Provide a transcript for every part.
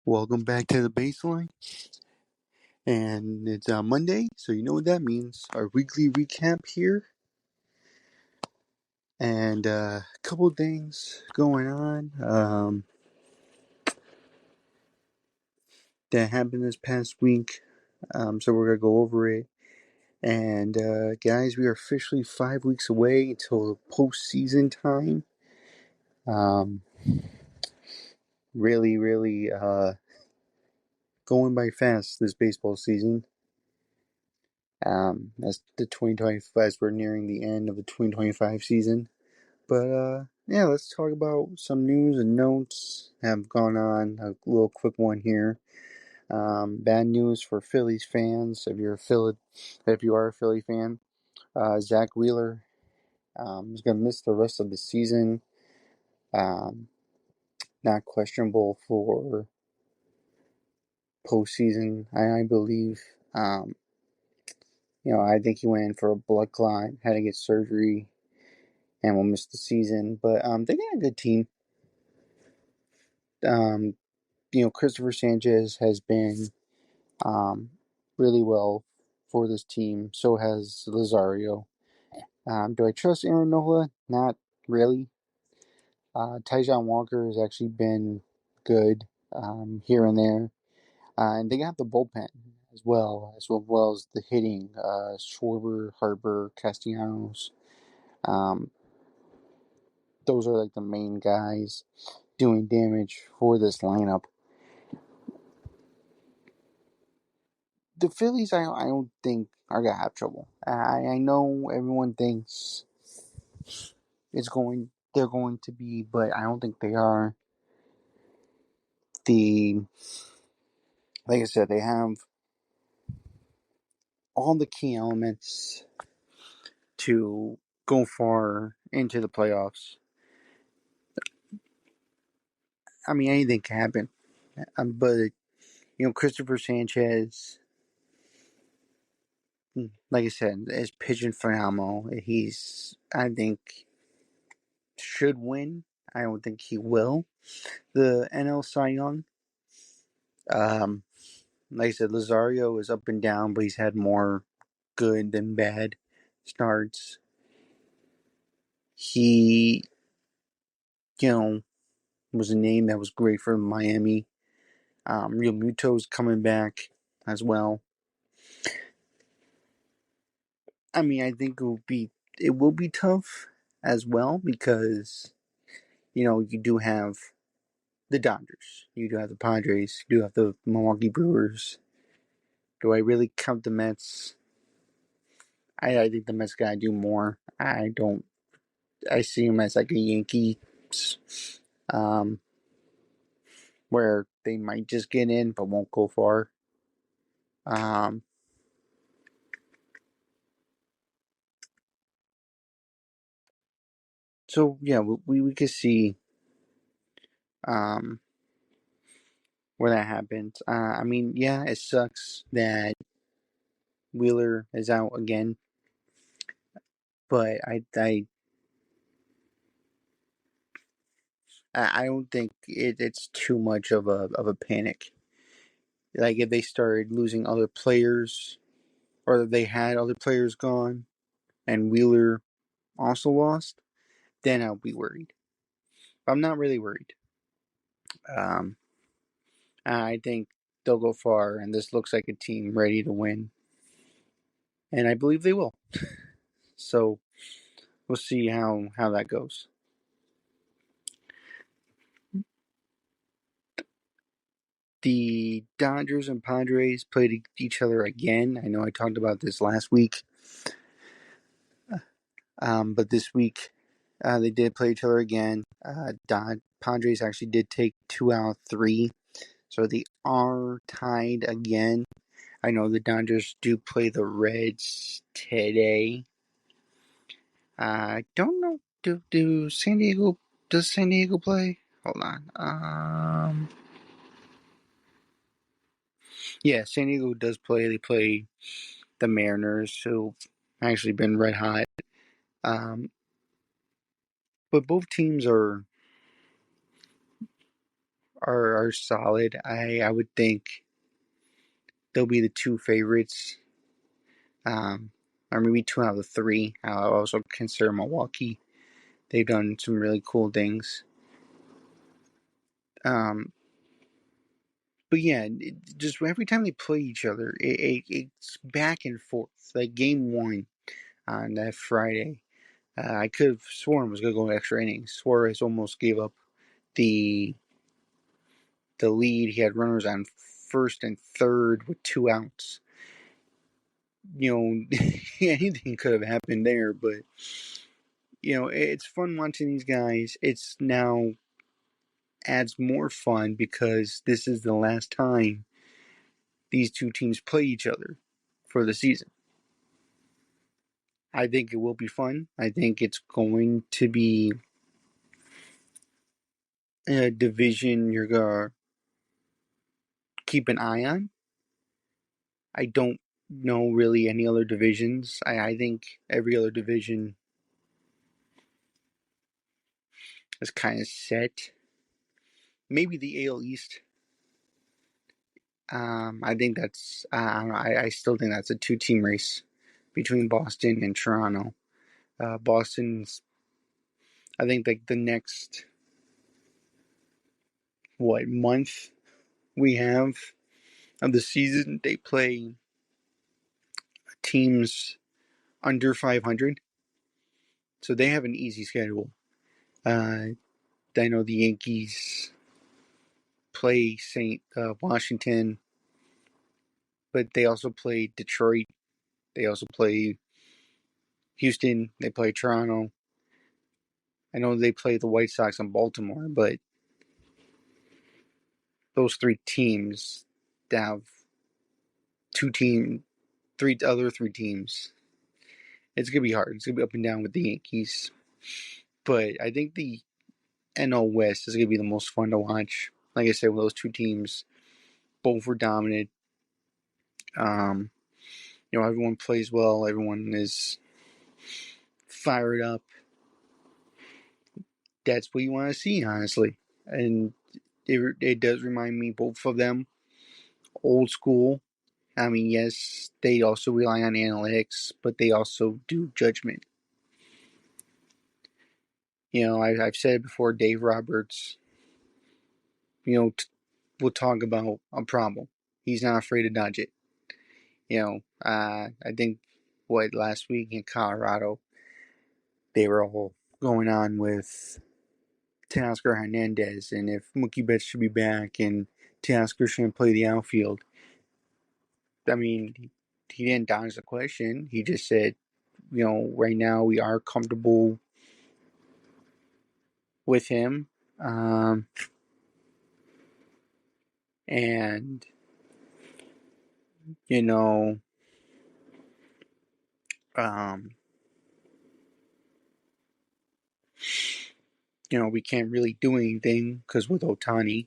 Welcome back to the baseline. And it's Monday, so you know what that means. Our weekly recap here. And a couple things going on that happened this past week. So we're going to go over it. And guys, we are officially 5 weeks away until postseason time. Really going by fast this baseball season. As we're nearing the end of the 2025 season. But yeah, let's talk about some news and notes have gone on. A little quick one here. Bad news for Phillies fans. If you are a Philly fan, Zack Wheeler is going to miss the rest of the season. Not questionable for postseason, I believe. I think he went in for a blood clot, had to get surgery, and will miss the season. But they got a good team. Um, Christopher Sanchez has been really well for this team. So has Lazario. Do I trust Aaron Nola? Not really. Taijuan Walker has actually been good here and there. And they got the bullpen as well as the hitting. Schwarber, Harper, Castellanos. Um, those are like the main guys doing damage for this lineup. The Phillies, I don't think are gonna have trouble. I know everyone thinks they're going to be, but I don't think they are. Like I said, they have all the key elements to go far into the playoffs. I mean, anything can happen. But Christopher Sanchez, like I said, is pitching phenomenal. I think, should win. I don't think he will. The NL Cy Young. Um, like I said, Lazario is up and down, but he's had more good than bad starts. He, was a name that was great for Miami. Real Muto's coming back as well. I mean, I think it will be tough as well because you do have the Dodgers, you do have the Padres, you do have the Milwaukee Brewers. Do I really count the Mets? I think the Mets gotta do more. I don't. I see them as like a Yankees, um, where they might just get in but won't go far. Um, so yeah, we could see um, where that happens. I mean, yeah, it sucks that Wheeler is out again, but I don't think it's too much of a panic. Like if they started losing other players, or they had other players gone, and Wheeler also lost, then I'll be worried. I'm not really worried. Um, I think they'll go far, and this looks like a team ready to win, and I believe they will. So we'll see how that goes. The Dodgers and Padres played each other again. I know I talked about this last week, but this week they did play each other again. Padres actually did take 2 out of 3, so they are tied again. I know the Dodgers do play the Reds today. I don't know. Do San Diego? Does San Diego play? Hold on. Yeah, San Diego does play. They play the Mariners, who've actually been red hot. Um, but both teams are are solid. I would think they'll be the two favorites, or maybe two out of the three. I also consider Milwaukee. They've done some really cool things. Um, but yeah, just every time they play each other, it's back and forth. Like game one on that Friday, I could have sworn it was going to go extra innings. Suarez almost gave up the lead. He had runners on first and third with 2 outs. Anything could have happened there, but it's fun watching these guys. It's now adds more fun because this is the last time these two teams play each other for the season. I think it will be fun. I think it's going to be a division you're going to keep an eye on. I don't know really any other divisions. I think every other division is kind of set. Maybe the AL East. I think that's. I don't know. I still think that's a 2-team race between Boston and Toronto. Boston's. I think like the next month we have of the season, they play teams under 500, so they have an easy schedule. I know the Yankees play Washington, but they also play Detroit. They also play Houston. They play Toronto. I know they play the White Sox and Baltimore, but those three teams have three teams. It's gonna be hard. It's gonna be up and down with the Yankees, but I think the NL West is gonna be the most fun to watch. Like I said, with those two teams, both were dominant. Everyone plays well. Everyone is fired up. That's what you want to see, honestly. And it does remind me, both of them, old school. I mean, yes, they also rely on analytics, but they also do judgment. I've said it before, Dave Roberts, will talk about a problem. He's not afraid to dodge it. I think, last week in Colorado, they were all going on with Teoscar Hernandez and if Mookie Betts should be back and Teoscar shouldn't play the outfield. I mean, he didn't dodge the question. He just said, right now we are comfortable with him. And, we can't really do anything because with Ohtani,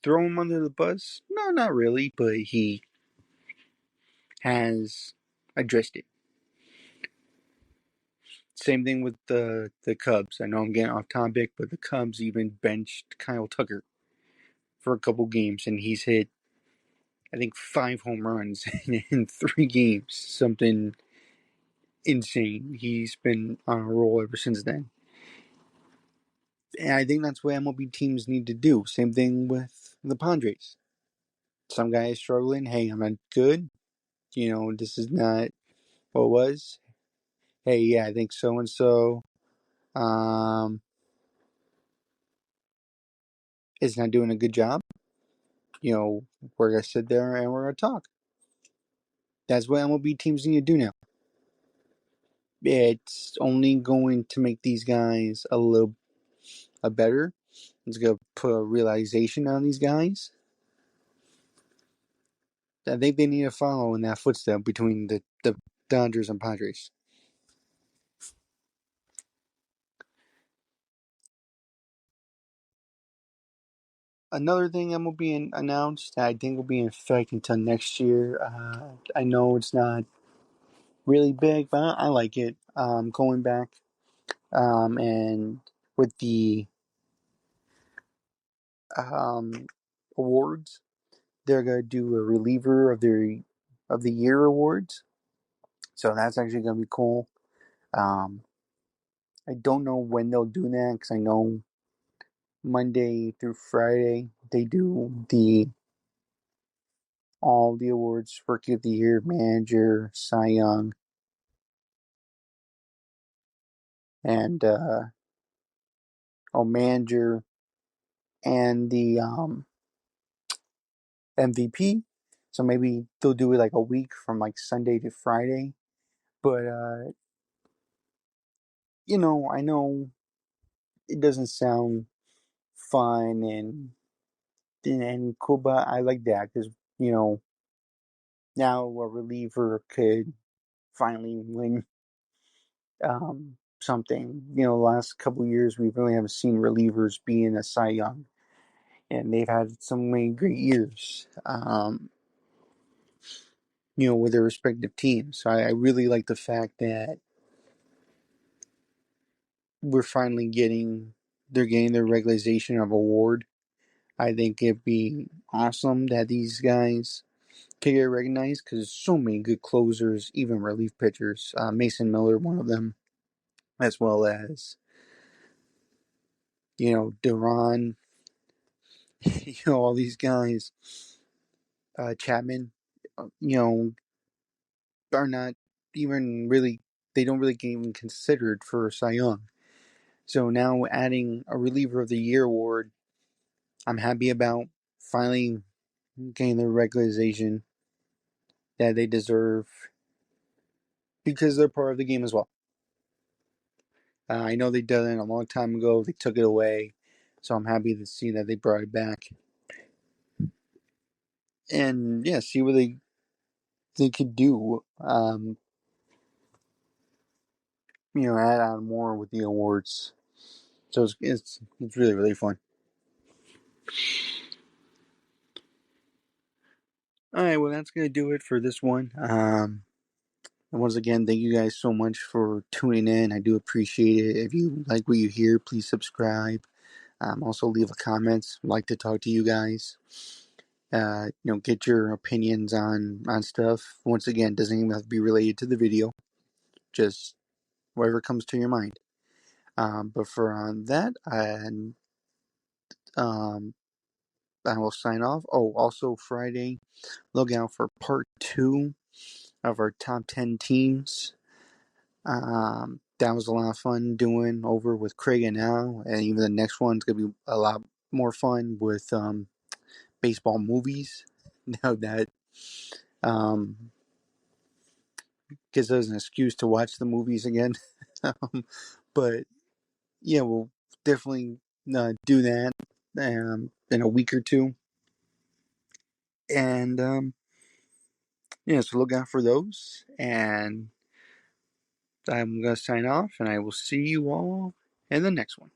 throw him under the bus? No, not really, but he has addressed it. Same thing with the Cubs. I know I'm getting off topic, but the Cubs even benched Kyle Tucker for a couple games, and he's hit, I think, 5 home runs in 3 games. Something insane. He's been on a roll ever since then. And I think that's what MLB teams need to do. Same thing with the Padres. Some guy is struggling. Hey, I'm not good. This is not what it was. Hey, yeah, I think so-and-so is not doing a good job. We're going to sit there and we're going to talk. That's what MLB teams need to do now. It's only going to make these guys a little better. It's going to put a realization on these guys. I think they need to follow in that footstep between the Dodgers and Padres. Another thing that will be announced that I think will be in effect until next year. I know it's not really big, but I like it. Going back and with the awards. They're gonna do a reliever of the year awards, so that's actually gonna be cool. Um, I don't know when they'll do that because I know Monday through Friday they do the all the awards: Rookie of the Year, Manager, Cy Young, and Manager, and the MVP. So maybe they'll do it like a week from like Sunday to Friday. But I know it doesn't sound fun and cool, but I like that because you know now a reliever could finally win something. Last couple years we really haven't seen relievers being a Cy Young, and they've had so many great years. With their respective teams. So I really like the fact that we're finally they're getting their regularization of award. I think it'd be awesome that these guys can get recognized because there's so many good closers, even relief pitchers. Mason Miller, one of them, as well as Duran, all these guys. Chapman, you know, are not even really. They don't really get even considered for Cy Young. So now adding a reliever of the year award, I'm happy about finally getting the regularization that they deserve because they're part of the game as well. I know they did it a long time ago. They took it away, so I'm happy to see that they brought it back. And yeah, see what they could do. Add on more with the awards. So it's really really fun. All right, well that's gonna do it for this one. And once again, thank you guys so much for tuning in. I do appreciate it. If you like what you hear, please subscribe. Also, leave a comment. I'd like to talk to you guys. Get your opinions on stuff. Once again, doesn't even have to be related to the video. Just whatever comes to your mind. But for that, and I will sign off. Oh, also Friday, look out for part 2 of our top 10 teams. That was a lot of fun doing over with Craig and Al, and even the next one's gonna be a lot more fun with baseball movies. Now that um, gives us an excuse to watch the movies again. But yeah, we'll definitely do that in a week or two, and yeah, so look out for those. And I'm gonna sign off, and I will see you all in the next one.